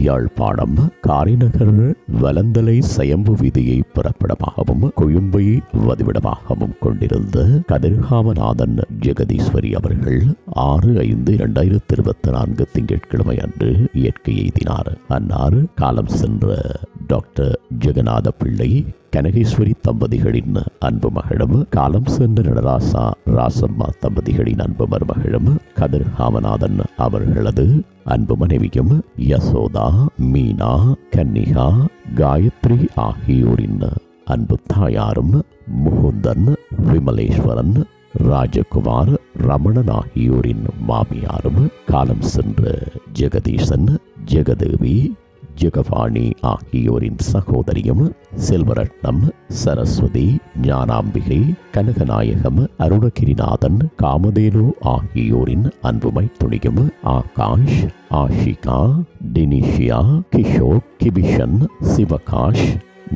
யாழ்ப்பாணம் காரிநகர் வலந்தலை சயம்பு வீதியை பிறப்பிடமாகவும் கொழும்பை வதிவிடமாகவும் கொண்டிருந்த கதிர்காமநாதன் ஜெகதீஸ்வரி அவர்கள் 6/5/2024 திங்கட்கிழமை அன்று இயற்கை எய்தினார். அன்னார் காலம் சென்ற டாக்டர் ஜெகநாத பிள்ளை கனகேஸ்வரி தம்பதிகளின் அன்பு மகளும், காலம் சென்ற நடராசா ராசம்மா தம்பதிகளின் அன்பு மருமகளும், கதிர்காமநாதன் அவர்களது அன்பு மனைவியும், யசோதா, மீனா, கன்னிகா, காயத்ரி ஆகியோரின் அன்பு தாயாரும், முகுந்தன், விமலேஸ்வரன், ராஜகுமார், ரமணன் ஆகியோரின் மாமியாரும், காலம் சென்ற ஜெகதீசன், ஜெகதேவி, ஜெகவாணி ஆகியோரின் சகோதரியும், செல்வரட்னம், சரஸ்வதி, ஞானாம்பிகை, கனகநாயகம், அருணகிரிநாதன், காமதேனு ஆகியோரின் அன்புமை துணியும், ஆகாஷ், ஆஷிகா, டினிஷியா, கிஷோர், கிபிஷன், சிவகாஷ்,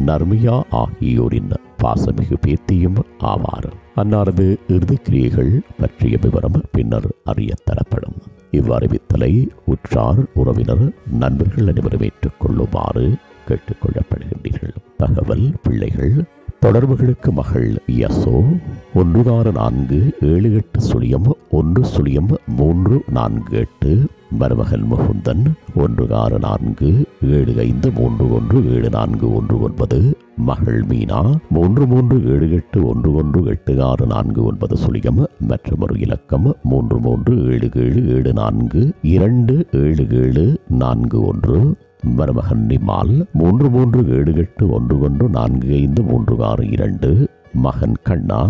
நர்மியா ஆகியோரின் பாசமிகு பேத்தியும் ஆவார். அன்னாரது இறுதிக்கிரியைகள் பற்றிய விவரம் பின்னர் அறியத்தரப்படும். இவ்வறிவித்தலை உற்றார், உறவினர், நண்பர்கள் அனைவரும் ஏற்றுக்கொள்ளுமாறு கேட்டுக்கொள்ளப்படுகின்றீர்கள். தகவல் பிள்ளைகள் தொடர்புகளுக்கு மகள் யசோ 1648010348, மருமகன் முகுந்தன் 164753174119, மகள் மீனா 3378118649, மற்றும் ஒரு இலக்கம் 337774277741, மருமகன் நிமால் 337811453662, மகன் கண்ணா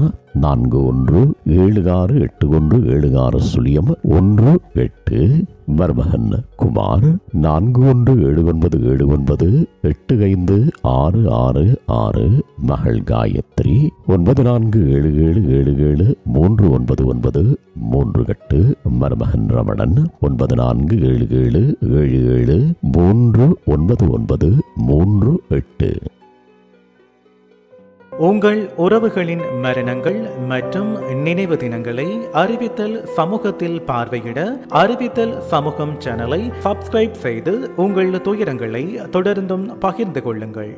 417681760118, மருமகன் குமார் 417979856666, மகள் காயத்ரி 947777399398, மருமகன் ரமணன் 947777399398. உங்கள் உறவுகளின் மரணங்கள் மற்றும் நினைவு தினங்களை அறிவித்தல் சமூகத்தில் பார்வையிட அறிவித்தல் சமூகம் சேனலை சப்ஸ்கிரைப் செய்து உங்கள் துயரங்களை தொடர்ந்தும் பகிர்ந்து கொள்ளுங்கள்.